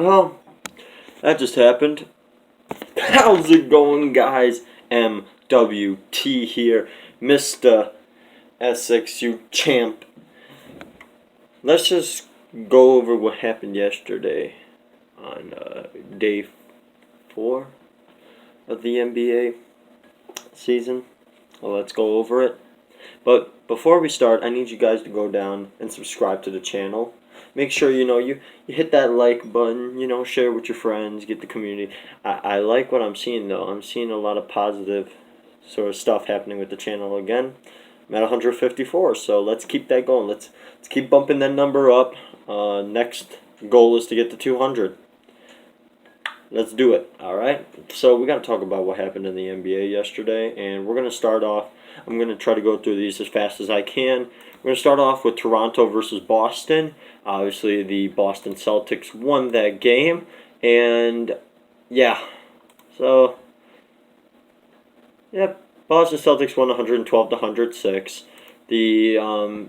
Well, that just happened. How's it going, guys? MWT here, Mr. SXU champ. Let's just go over what happened yesterday on day 4 of the NBA season. Well, let's go over it. But before we start, I need you guys to go down and subscribe to the channel. Make sure you hit that like button, share with your friends, get the community. I like what I'm seeing though. I'm seeing a lot of positive sort of stuff happening with the channel again. I'm at 154, so let's keep that going. Let's keep bumping that number up. Next goal is to get to 200. Let's do it, alright? So we got to talk about what happened in the NBA yesterday, and we're going to start off. I'm going to try to go through these as fast as I can. We're going to start off with Toronto versus Boston. Obviously, the Boston Celtics won that game, and yeah. So, yeah, Boston Celtics won 112 to 106. The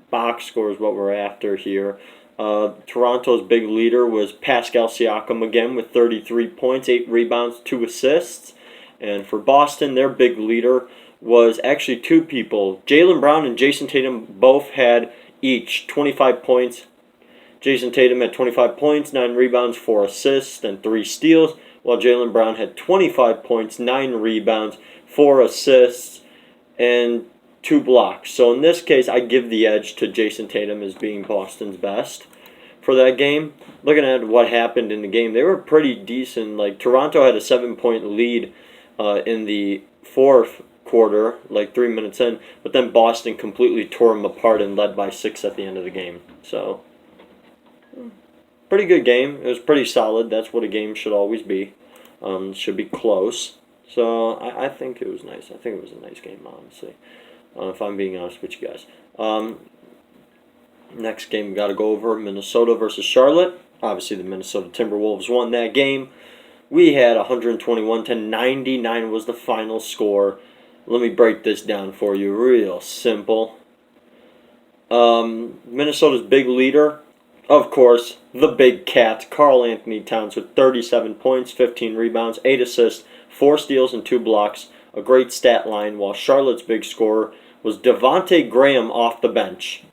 box score is what we're after here. Toronto's big leader was Pascal Siakam again with 33 points, 8 rebounds, 2 assists. And for Boston, their big leader was actually 2 people. Jaylen Brown and Jason Tatum both had each 25 points. Jason Tatum had 25 points, 9 rebounds, 4 assists, and 3 steals, while Jaylen Brown had 25 points, 9 rebounds, 4 assists, and 2 blocks. So in this case, I give the edge to Jason Tatum as being Boston's best for that game. Looking at what happened in the game, they were pretty decent. Like Toronto had a 7-point lead in the fourth quarter, like 3 minutes in, but then Boston completely tore them apart and led by 6 at the end of the game. So pretty good game. It was pretty solid. That's what a game should always be. Should be close. So I think it was nice. I think it was a nice game, honestly. If I'm being honest with you guys. Next game we got to go over, Minnesota versus Charlotte. Obviously the Minnesota Timberwolves won that game. We had 121 to 99 was the final score. Let me break this down for you real simple. Minnesota's big leader, of course, the big cat, Karl Anthony Towns with 37 points, 15 rebounds, 8 assists, 4 steals, and 2 blocks. A great stat line, while Charlotte's big scorer was Devontae Graham off the bench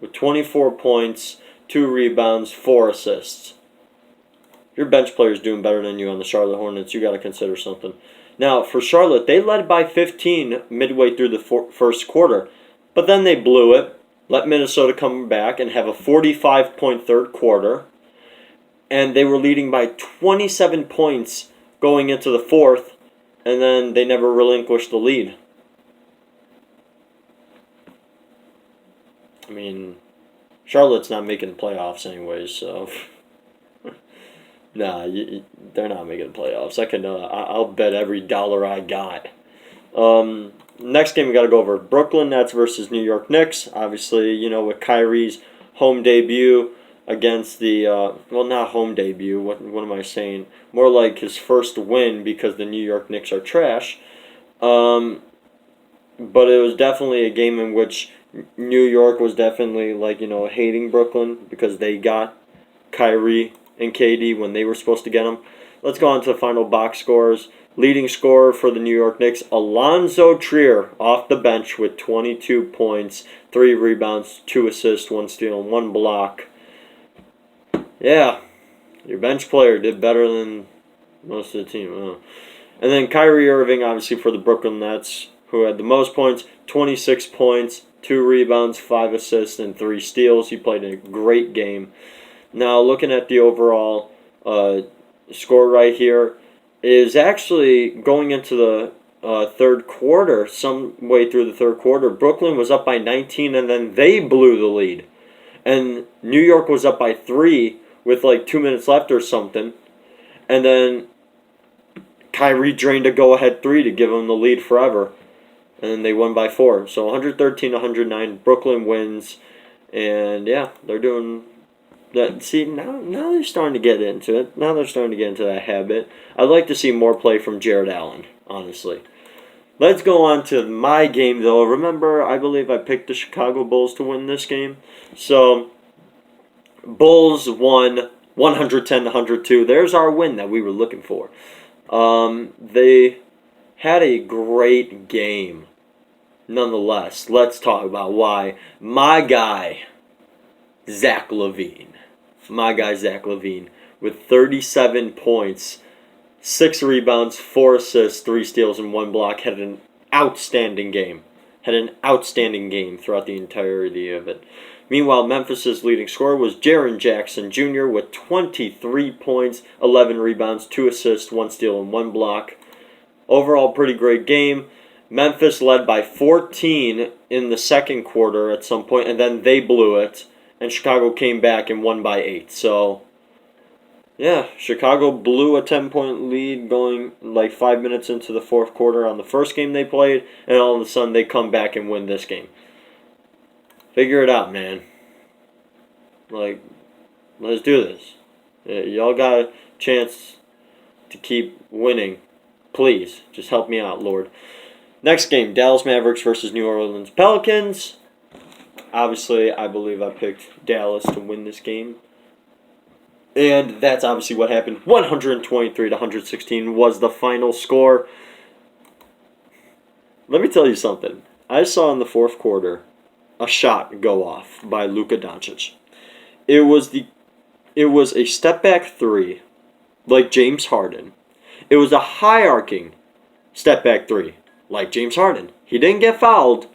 with 24 points, 2 rebounds, 4 assists. Your bench player's doing better than you on the Charlotte Hornets. You got to consider something. Now, for Charlotte, they led by 15 midway through the first quarter, but then they blew it, let Minnesota come back and have a 45-point third quarter, and they were leading by 27 points going into the fourth, and then they never relinquished the lead. I mean, Charlotte's not making the playoffs anyways, so nah, they're not making the playoffs. I'll bet every dollar I got. Next game we got to go over Brooklyn Nets versus New York Knicks. Obviously, with Kyrie's home debut against the not home debut. What am I saying? More like his first win because the New York Knicks are trash. But it was definitely a game in which New York was definitely hating Brooklyn because they got Kyrie and KD when they were supposed to get them. Let's go on to the final box scores. Leading scorer for the New York Knicks, Alonzo Trier, off the bench with 22 points, 3 rebounds, 2 assists, 1 steal, and 1 block. Yeah, your bench player did better than most of the team. And then Kyrie Irving, obviously, for the Brooklyn Nets, who had the most points, 26 points, 2 rebounds, 5 assists, and 3 steals. He played a great game. Now, looking at the overall score right here, is actually going into the third quarter, some way through the third quarter, Brooklyn was up by 19, and then they blew the lead. And New York was up by 3 with 2 minutes left or something. And then Kyrie drained a go-ahead 3 to give them the lead forever. And then they won by 4. So 113-109, Brooklyn wins. And yeah, they're doing that. See, now they're starting to get into it. Now they're starting to get into that habit. I'd like to see more play from Jared Allen, honestly. Let's go on to my game, though. Remember, I believe I picked the Chicago Bulls to win this game. So, Bulls won 110-102. There's our win that we were looking for. They had a great game. Nonetheless, let's talk about why my guy, Zach LaVine, with 37 points, 6 rebounds, 4 assists, 3 steals, and 1 block, had an outstanding game. Throughout the entirety of it. Meanwhile, Memphis' leading scorer was Jaren Jackson Jr. with 23 points, 11 rebounds, 2 assists, 1 steal, and 1 block. Overall, pretty great game. Memphis led by 14 in the second quarter at some point, and then they blew it, and Chicago came back and won by 8. So, yeah, Chicago blew a 10-point lead going like 5 minutes into the fourth quarter on the first game they played, and all of a sudden they come back and win this game. Figure it out, man. Like, let's do this. Y'all got a chance to keep winning. Please, just help me out, Lord. Next game, Dallas Mavericks versus New Orleans Pelicans. Obviously, I believe I picked Dallas to win this game. And that's obviously what happened. 123-116 was the final score. Let me tell you something. I saw in the fourth quarter a shot go off by Luka Doncic. It was a step back 3, like James Harden. It was a high arcing step back 3. Like James Harden. He didn't get fouled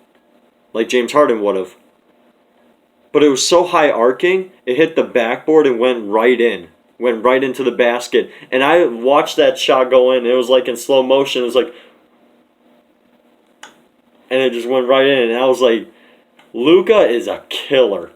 like James Harden would have. But it was so high arcing, it hit the backboard and went right in. Went right into the basket. And I watched that shot go in. It was like in slow motion. It was like... And it just went right in. And I was like, Luka is a killer.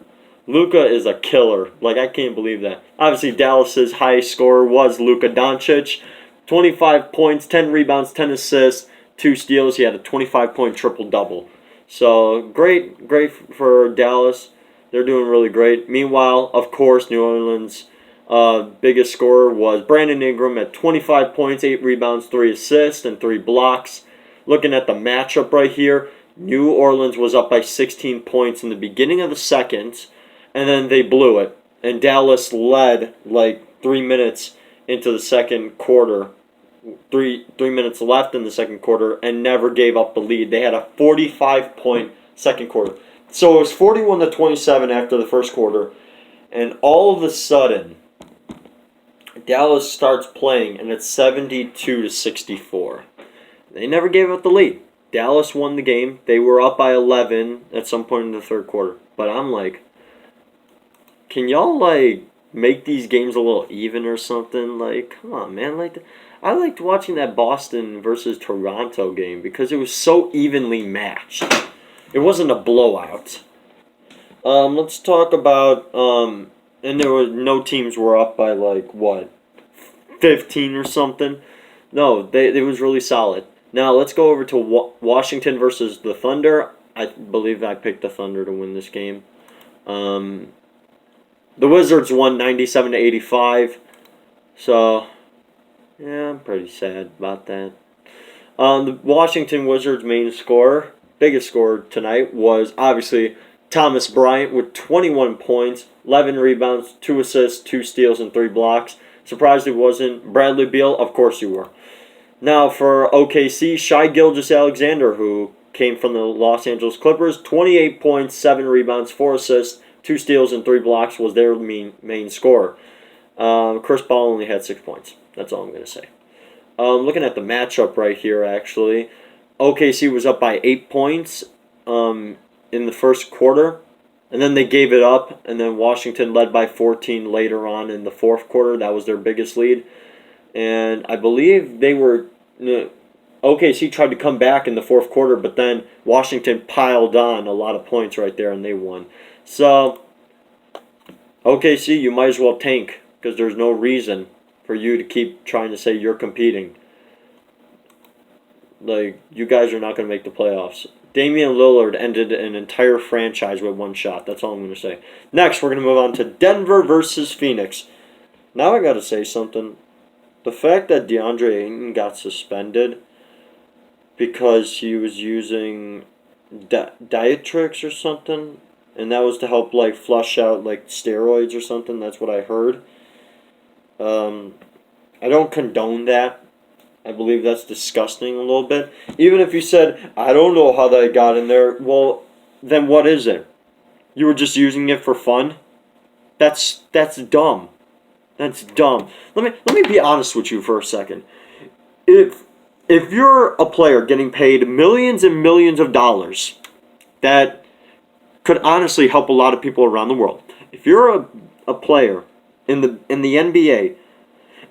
Like, I can't believe that. Obviously, Dallas's highest scorer was Luka Doncic. 25 points, 10 rebounds, 10 assists. 2 steals. He had a 25-point triple-double. So, great for Dallas. They're doing really great. Meanwhile, of course, New Orleans' biggest scorer was Brandon Ingram at 25 points, 8 rebounds, 3 assists, and 3 blocks. Looking at the matchup right here, New Orleans was up by 16 points in the beginning of the second, and then they blew it. And Dallas led like 3 minutes into the second quarter. 3 minutes left in the second quarter and never gave up the lead. They had a 45-point second quarter. So it was 41-27 after the first quarter, and all of a sudden Dallas starts playing and it's 72-64. They never gave up the lead. Dallas won the game. They were up by 11 at some point in the third quarter. But I'm like, can y'all like make these games a little even or something? Like, come on, man. Like, I liked watching that Boston versus Toronto game because it was so evenly matched. It wasn't a blowout. Let's talk about and there were no teams were up by like what, 15 or something. No, it was really solid. Now let's go over to Washington versus the Thunder. I believe I picked the Thunder to win this game. The Wizards won 97-85. So, yeah, I'm pretty sad about that. The Washington Wizards' main scorer, biggest scorer tonight, was obviously Thomas Bryant with 21 points, 11 rebounds, 2 assists, 2 steals, and 3 blocks. Surprised it wasn't Bradley Beal? Of course you were. Now for OKC, Shai Gilgeous-Alexander, who came from the Los Angeles Clippers, 28 points, 7 rebounds, 4 assists, 2 steals, and 3 blocks was their main scorer. Chris Paul only had 6 points. That's all I'm going to say. Looking at the matchup right here, actually, OKC was up by 8 points in the first quarter, and then they gave it up, and then Washington led by 14 later on in the fourth quarter. That was their biggest lead. And I believe they were... OKC tried to come back in the fourth quarter, but then Washington piled on a lot of points right there, and they won. So, OKC, you might as well tank, because there's no reason for you to keep trying to say you're competing. Like, you guys are not going to make the playoffs. Damian Lillard ended an entire franchise with 1 shot. That's all I'm going to say. Next, we're going to move on to Denver versus Phoenix. Now I got to say something. The fact that DeAndre Ayton got suspended because he was using diet tricks or something, and that was to help like flush out like steroids or something. That's what I heard. I don't condone that. I believe that's disgusting a little bit. Even if you said, I don't know how that got in there, well, then what is it? You were just using it for fun? That's dumb. That's dumb. Let me be honest with you for a second. If if you're a player getting paid millions and millions of dollars, that could honestly help a lot of people around the world. If you're a player in the NBA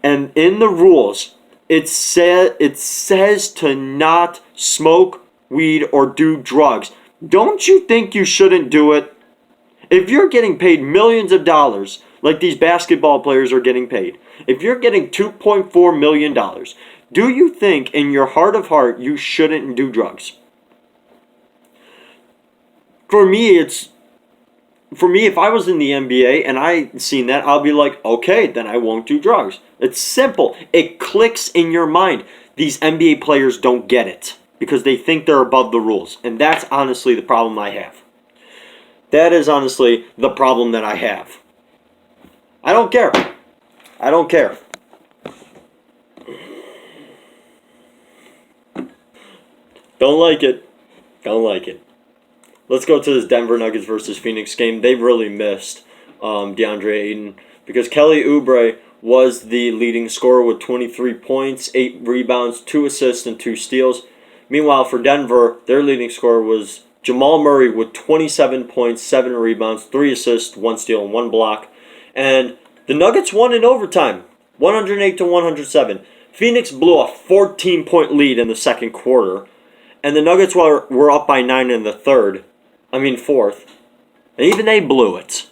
and in the rules it says to not smoke weed or do drugs. Don't you think you shouldn't do it? If you're getting paid millions of dollars, like these basketball players are getting paid, if you're getting $2.4 million, do you think in your heart of heart you shouldn't do drugs? For me, if I was in the NBA and I seen that, I'll be like, okay, then I won't do drugs. It's simple. It clicks in your mind. These NBA players don't get it because they think they're above the rules. And that's honestly the problem I have. That is honestly the problem that I have. I don't care. I don't care. Don't like it. Don't like it. Let's go to this Denver Nuggets versus Phoenix game. They really missed DeAndre Ayton because Kelly Oubre was the leading scorer with 23 points, 8 rebounds, 2 assists, and 2 steals. Meanwhile, for Denver, their leading scorer was Jamal Murray with 27 points, 7 rebounds, 3 assists, 1 steal, and 1 block. And the Nuggets won in overtime, 108-107. Phoenix blew a 14-point lead in the second quarter, and the Nuggets were up by 9 in the fourth. And even they blew it.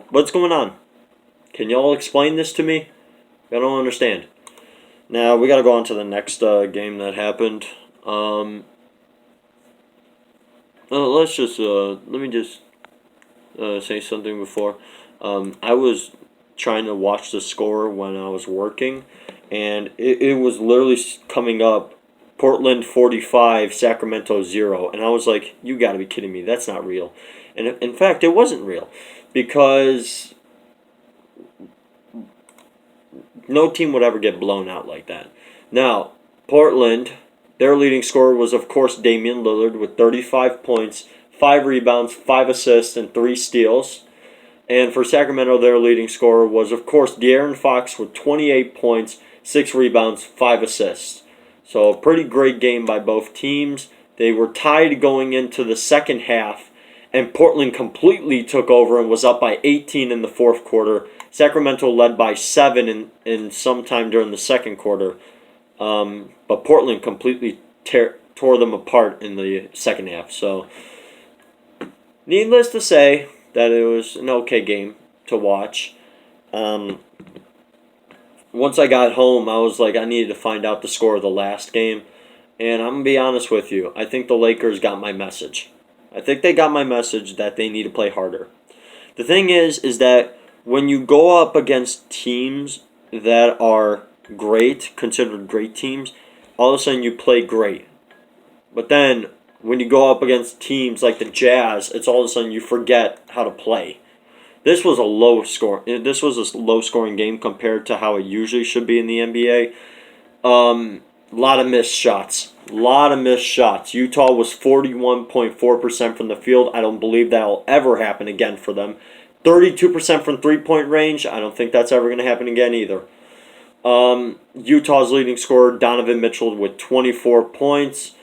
What's going on? Can y'all explain this to me? I don't understand. Now, we got to go on to the next game that happened. Let me just say something before. I was trying to watch the score when I was working, and it was literally coming up, Portland 45, Sacramento 0. And I was like, you got to be kidding me. That's not real. And in fact, it wasn't real because no team would ever get blown out like that. Now, Portland, their leading scorer was, of course, Damian Lillard with 35 points, 5 rebounds, 5 assists, and 3 steals. And for Sacramento, their leading scorer was, of course, De'Aaron Fox with 28 points, 6 rebounds, 5 assists. So a pretty great game by both teams. They were tied going into the second half, and Portland completely took over and was up by 18 in the fourth quarter. Sacramento led by 7 in sometime during the second quarter. But Portland completely tore them apart in the second half. So, needless to say, that it was an okay game to watch. Once I got home, I was like, I needed to find out the score of the last game. And I'm going to be honest with you. I think the Lakers got my message. I think they got my message that they need to play harder. The thing is that when you go up against teams that are great, considered great teams, all of a sudden you play great. But then when you go up against teams like the Jazz, it's all of a sudden you forget how to play. This was a low scoring game compared to how it usually should be in the NBA. Lot of missed shots. Utah was 41.4% from the field. I don't believe that'll ever happen again for them. 32% from three-point range. I don't think that's ever going to happen again either. Utah's leading scorer, Donovan Mitchell, with 24 points.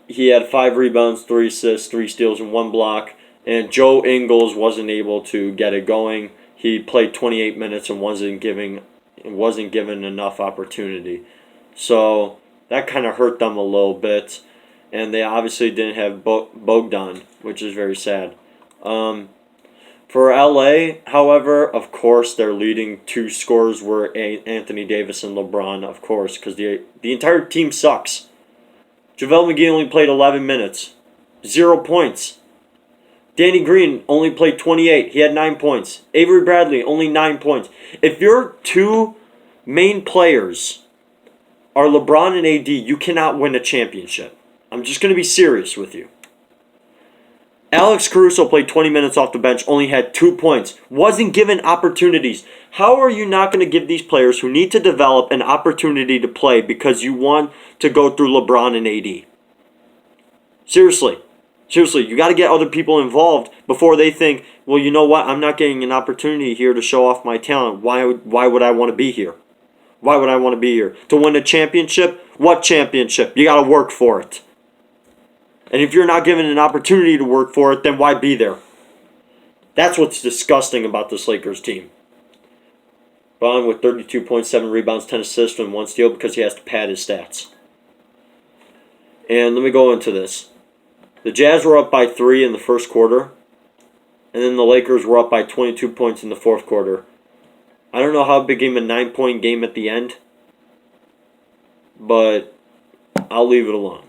He had 5 rebounds, 3 assists, 3 steals, and 1 block. And Joe Ingles wasn't able to get it going. He played 28 minutes and wasn't given enough opportunity. So that kind of hurt them a little bit. And they obviously didn't have Bogdan, which is very sad. For LA, however, of course, their leading 2 scorers were Anthony Davis and LeBron, of course, because the entire team sucks. JaVale McGee only played 11 minutes. 0 points. Danny Green only played 28. He had 9 points. Avery Bradley, only 9 points. If your 2 main players are LeBron and AD, you cannot win a championship. I'm just going to be serious with you. Alex Caruso played 20 minutes off the bench, only had 2 points, wasn't given opportunities. How are you not going to give these players who need to develop an opportunity to play because you want to go through LeBron and AD? Seriously, you got to get other people involved before they think, well, you know what, I'm not getting an opportunity here to show off my talent. Why would I want to be here? Why would I want to be here? To win a championship? What championship? You got to work for it. And if you're not given an opportunity to work for it, then why be there? That's what's disgusting about this Lakers team. Bond with 32.7 rebounds, 10 assists, and 1 steal because he has to pad his stats. And let me go into this. The Jazz were up by 3 in the first quarter, and then the Lakers were up by 22 points in the fourth quarter. I don't know how it became a 9-point game at the end, but I'll leave it alone.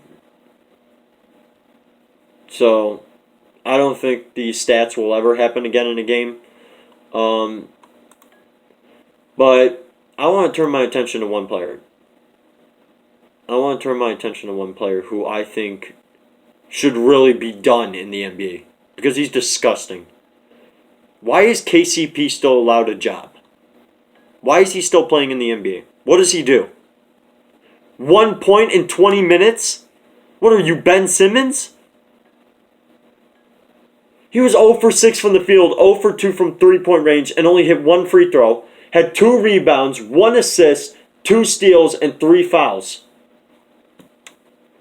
So, I don't think these stats will ever happen again in a game. But I want to turn my attention to one player. I want to turn my attention to one player who I think should really be done in the NBA. Because he's disgusting. Why is KCP still allowed a job? Why is he still playing in the NBA? What does he do? 1 point in 20 minutes? What are you, Ben Simmons? He was 0 for 6 from the field, 0 for 2 from three-point range, and only hit 1 free throw. Had 2 rebounds, 1 assist, 2 steals, and 3 fouls.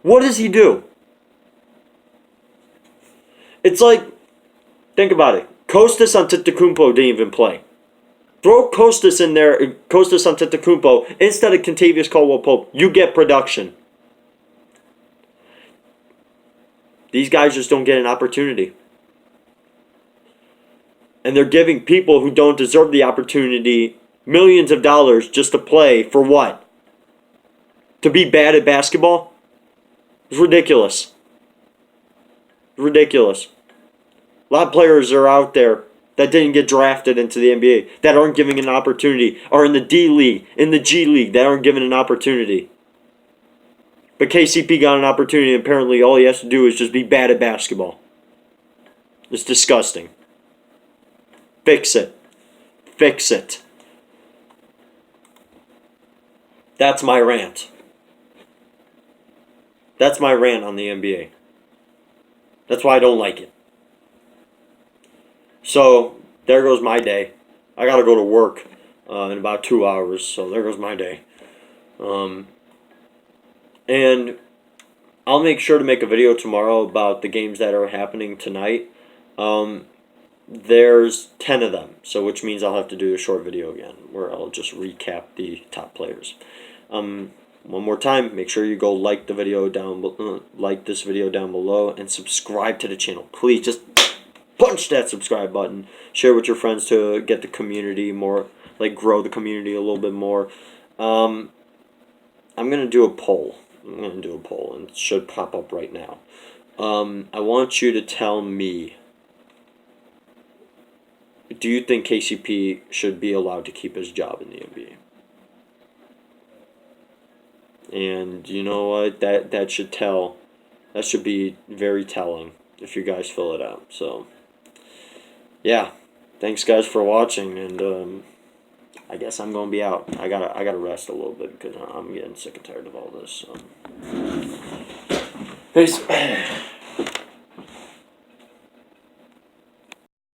What does he do? It's like, think about it. Kostas Antetokounmpo didn't even play. Throw Kostas in there, Kostas Antetokounmpo, instead of Kentavious Caldwell-Pope. You get production. These guys just don't get an opportunity. And they're giving people who don't deserve the opportunity millions of dollars just to play for what? To be bad at basketball? It's ridiculous. Ridiculous. A lot of players are out there that didn't get drafted into the NBA, that aren't given an opportunity, are in the D League, in the G League, that aren't given an opportunity. But KCP got an opportunity, and apparently all he has to do is just be bad at basketball. It's disgusting. Fix it. Fix it. That's my rant. That's my rant on the NBA. That's why I don't like it. So, there goes my day. I gotta go to work in about 2 hours, so there goes my day. And I'll make sure to make a video tomorrow about the games that are happening tonight. There's 10 of them, so which means I'll have to do a short video again where I'll just recap the top players. One more time, make sure you go like the video like this video down below and subscribe to the channel. Please just punch that subscribe button. Share with your friends to get the community more, like grow the community a little bit more. I'm gonna do a poll. And it should pop up right now. I want you to tell me, do you think KCP should be allowed to keep his job in the NBA? And you know what? That should be very telling if you guys fill it out. So, yeah. Thanks guys for watching, and I guess I'm gonna be out. I gotta rest a little bit because I'm getting sick and tired of all this. So. Peace.